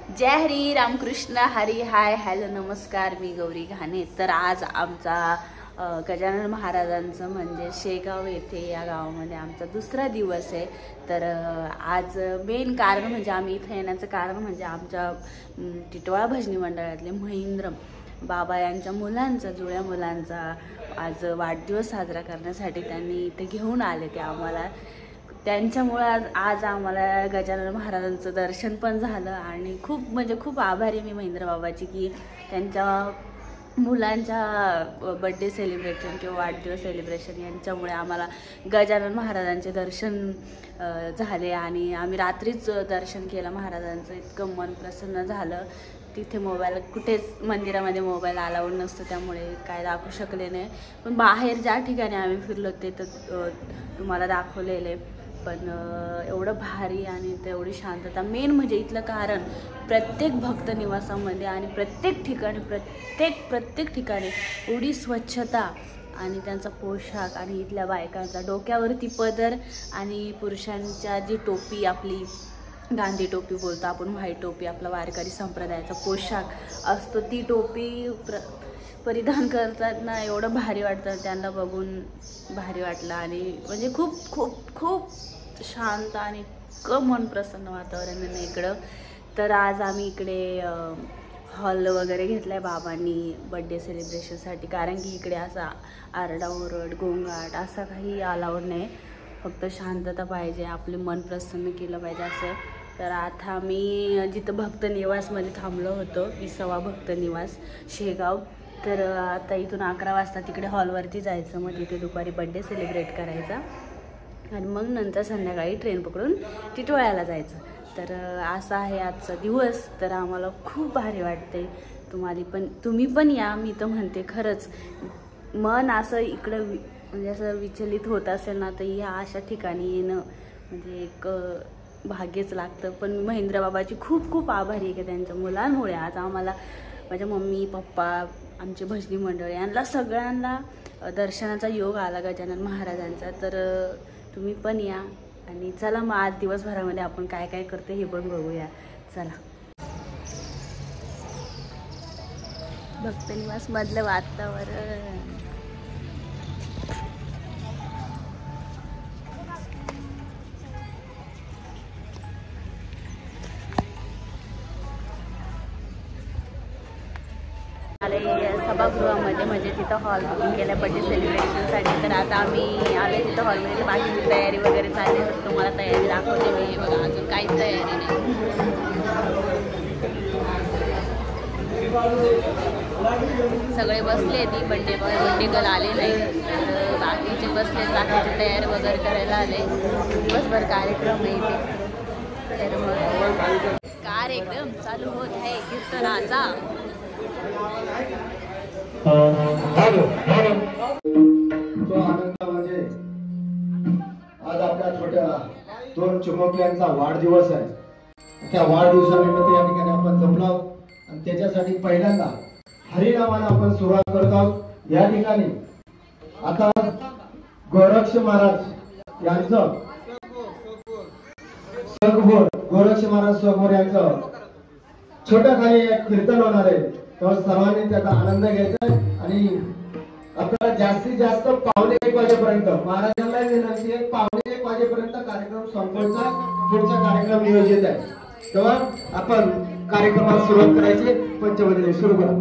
जय Hari Ramakrishna Hari. Hi hello नमस्कार, मी गौरी घाणे. तर आज आमचा गजानन महाराजांचं म्हणजे शेगाव येथे या गावामध्ये आमचा दुसरा दिवस आहे. तर आज मेन कारण म्हणजे आम्ही इथे येण्याचं कारण म्हणजे आमच्या टिटवाळा भजनी मंडळातले महेंद्र बाबा यांच्या मुलांचा, जुळ्या मुलांचा आज वाढदिवस साजरा करण्यासाठी त्यांनी इथे घेऊन आले ते आम्हाला. त्यांच्यामुळे आज आम्हाला गजानन महाराजांचं दर्शन पण झालं आणि खूप आभारी मी महेंद्र बाबाची की त्यांच्या मुलांच्या बड्डे सेलिब्रेशन किंवा वाढदिवस सेलिब्रेशन यांच्यामुळे आम्हाला गजानन महाराजांचे दर्शन झाले आणि आम्ही रात्रीच दर्शन केलं महाराजांचं. इतकं मन प्रसन्न झालं. तिथे मोबाईल कुठेच मंदिरामध्ये मोबाईल अलाउड नसतं, त्यामुळे काय दाखवू शकले नाही. पण बाहेर ज्या ठिकाणी आम्ही फिरलो ते तर तुम्हाला दाखवलेले. पण एवढं भारी आणि तेवढी शांतता. मेन म्हणजे इथलं कारण प्रत्येक भक्त निवासामध्ये आणि प्रत्येक ठिकाणी एवढी स्वच्छता आणि त्यांचा पोशाख आणि इथल्या बायकांचा डोक्यावरती पदर आणि पुरुषांच्या जी टोपी, आपली गांधी टोपी बोलतो आपण, व्हाईट टोपी, आपला वारकरी संप्रदायाचा पोशाख असतो, ती टोपी परिधान करतात ना, एवढं भारी वाटतं. त्यांना बघून भारी वाटलं आणि म्हणजे खूप शांत आणि मन प्रसन्न वातावरण आहे इकडं. तर आज आम्ही इकडे हॉल वगैरे घेतला आहे बाबांनी बड्डे सेलिब्रेशनसाठी, कारण की इकडे असा आरडाओरड गोंगाट असा काही अलाउड नाही. फक्त शांतता पाहिजे, आपले मन प्रसन्न केलं पाहिजे असं. तर आता मी जिथं भक्त निवासमध्ये थांबलो होतो, 20वा भक्त निवास शेगाव. तर आता इथून 11 वाजता तिकडे हॉलवरती जायचं, मग तिथे दुपारी बड्डे सेलिब्रेट करायचा आणि मग नंतर संध्याकाळी ट्रेन पकडून टिटवाळ्याला जायचं. तर असा आहे आजचा दिवस. तर आम्हाला खूप भारी वाटते. तुम्ही पण या. मी तर म्हणते खरंच मन असं इकडं म्हणजे असं विचलित होत असेल ना, तर या अशा ठिकाणी येणं म्हणजे एक भाग्यच लागतं. पण मी महेंद्र बाबाची खूप आभारी आहे की त्यांच्या मुलांमुळे आज आम्हाला, माझ्या मम्मी पप्पा, आमचे भजनी मंडळ यांना सगळ्यांना दर्शनाचा योग आला गजानन महाराजांचा. तर तुम्ही पण या आणि चला मग आज दिवसभरामध्ये आपण काय काय करतो हे पण बघूया. चला. भक्तनिवास मधलं वातावरण आले सभागृहामध्ये, म्हणजे तिथं हॉल बुकिंग केलं बड्डे सेलिब्रेशनसाठी. तर आता आम्ही आले तिथं हॉलमध्ये. बाकीची तयारी वगैरे चालली, तर तुम्हाला तयारी दाखवते मी. बघा अजून काहीच तयारी नाही. सगळे बसले, ती बड्डे गर्ल आले नाही, तर बाकीचे बसले, बाकीची तयारी वगैरे करायला आले. दिवसभर कार्यक्रम आहे इथे. तर मग कार्यक्रम चालू होत आहे कीर्तनाचा. तो आनंद म्हणजे आज आपल्या छोट्या 2 चिमुकल्यांचा वाढदिवस आहे. त्या वाढदिवसानिमित्त या ठिकाणी आपण जमलो आणि त्याच्यासाठी पहिल्यांदा हरिनामाने आपण सुरुवात करत आहोत. या ठिकाणी आता गोरक्ष महाराज यांचं गोरक्ष महाराज सगोर यांचं छोट्या खाली एक कीर्तन होणार आहे. तर सर्वांनी त्याचा आनंद घ्यायचा आणि आपल्याला जास्तीत जास्त 1:45 वाजेपर्यंत, महाराजांना विनंती आहे, 1:45 वाजेपर्यंत कार्यक्रम संपवायचा. पुढचा कार्यक्रम नियोजित आहे, तेव्हा आपण कार्यक्रमाला सुरुवात करायची. पंचवदने सुरू करा.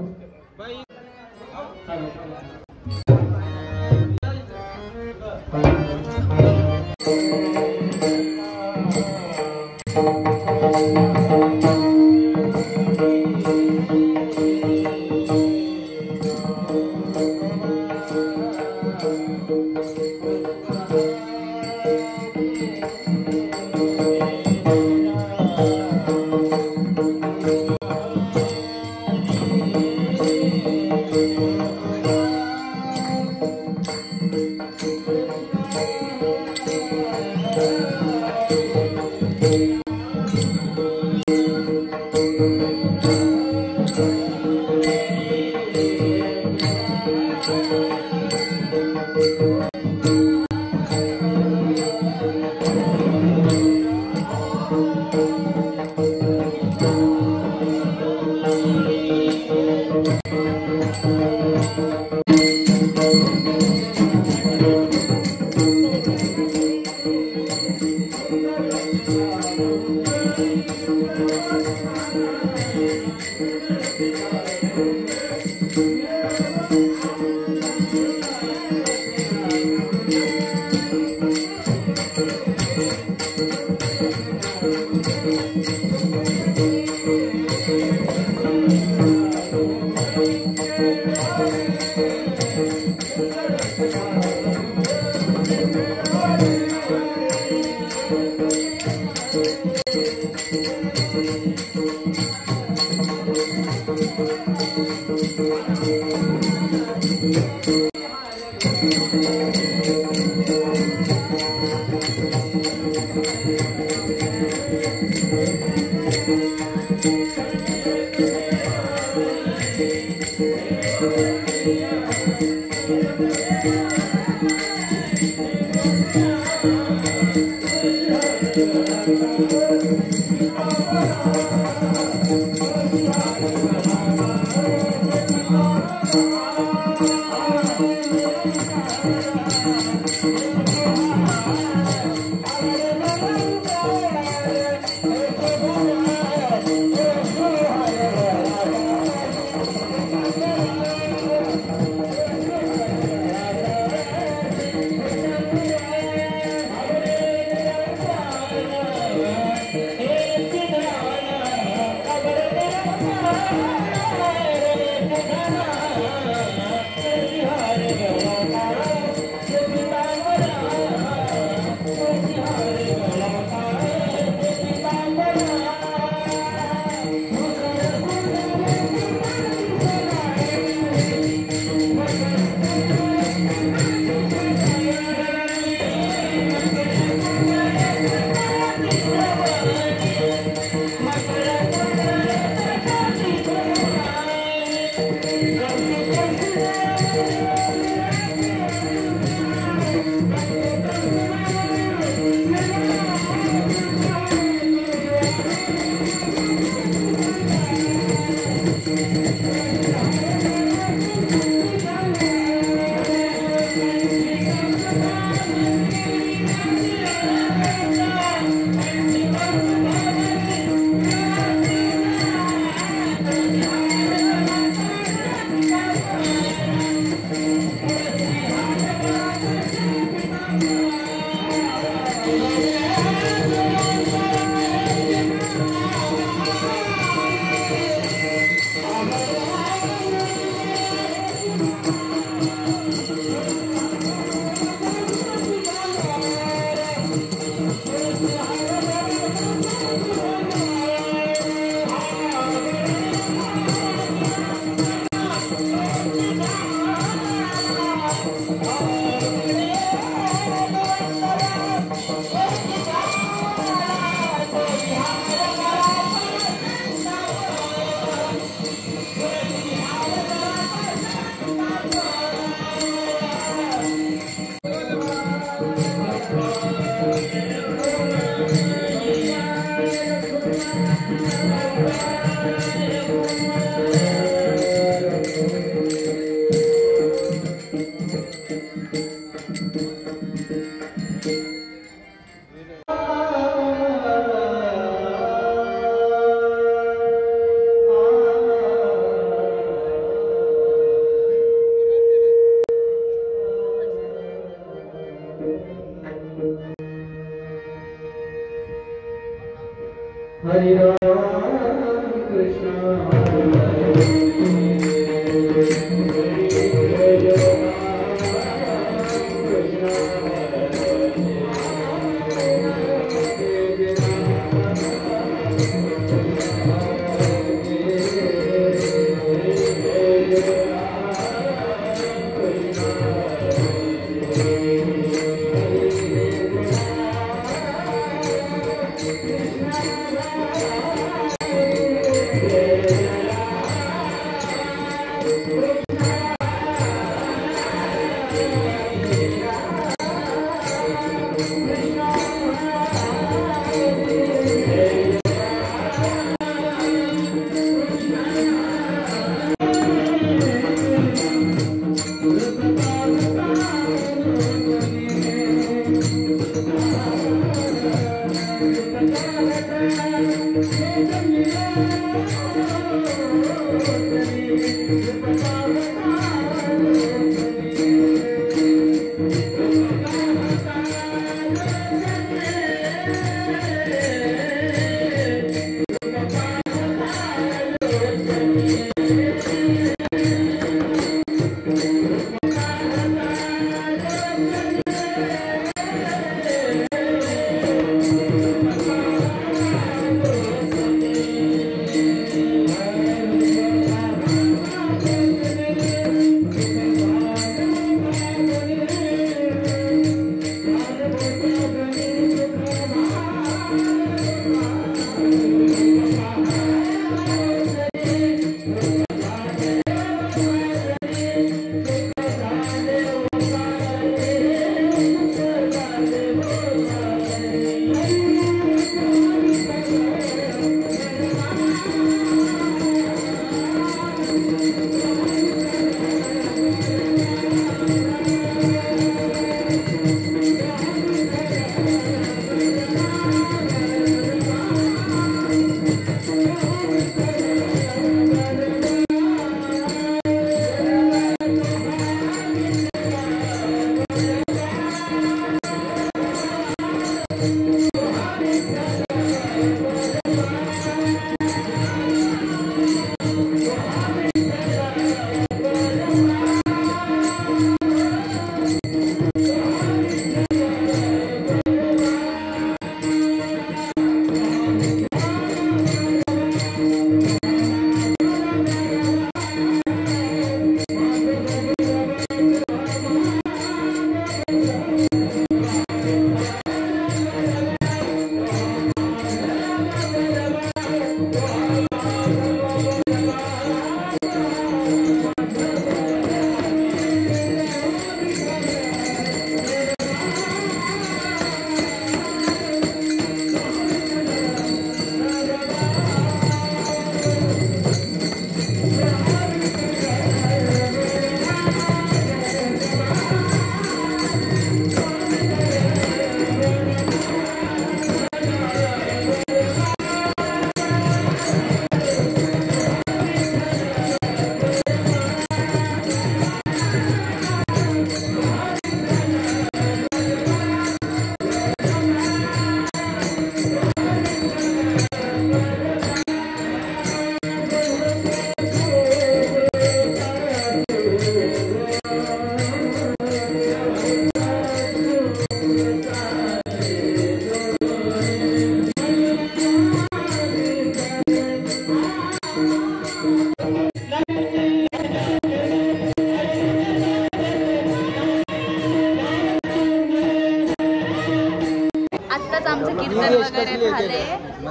वगैरे झाले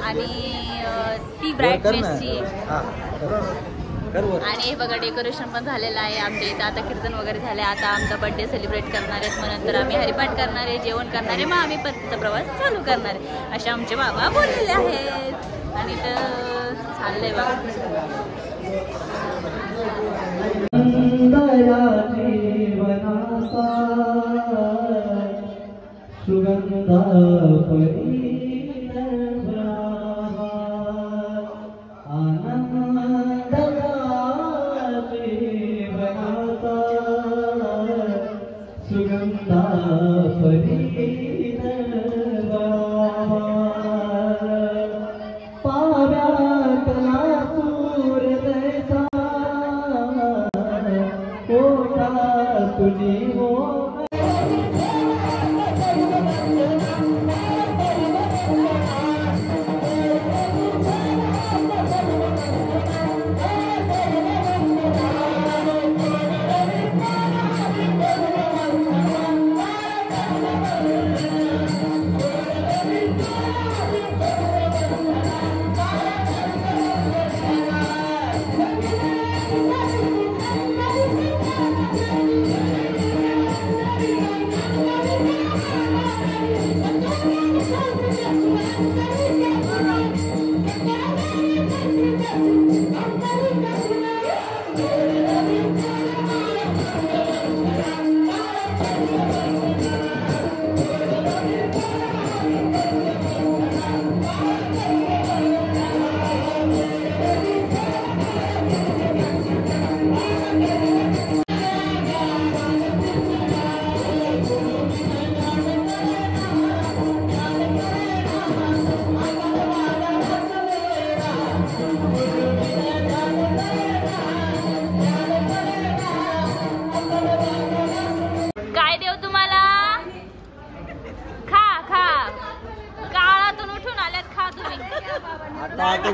आणि ती ब्राईटनेसची आणि हे बघा डेकोरेशन पण झालेलं आहे आमच्या इथं. आता कीर्तन वगैरे झाले. आता आमचा बर्थडे सेलिब्रेट करणार आहेत. मग नंतर आम्ही हरिपाठ करणार आहे, जेवण करणार आहे, मग आम्ही परतीचा प्रवास चालू करणार आहे असे आमचे बाबा बोललेले आहेत. आणि तर चाललंय बघा.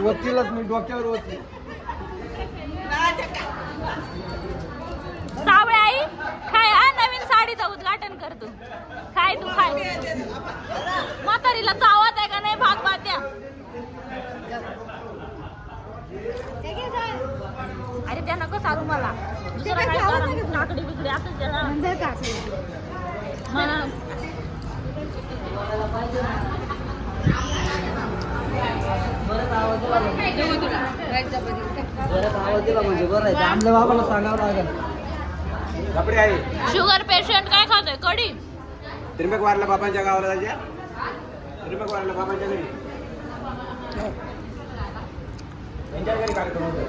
वकीलच मी डोक्यावर होती. सावळे आई काय हा नवीन साडीचं उद्घाटन करतो. काय तू काय म्हातारीला चावत आहे का नाही भाग बात्या. अरे त्या नको सारू मला दुसरं काय काकडी बिकडी असं त्याला म्हणजे बरं आहे. आमल्या बाबाला सांगावं लागेल. शुगर पेशंट काय खातोय कढी. त्रिंबक वारला बाबांच्या गावाला जायच्या. त्रिंबक वारला बाबांच्या घरी त्यांच्या घरी कार्यक्रम होतो.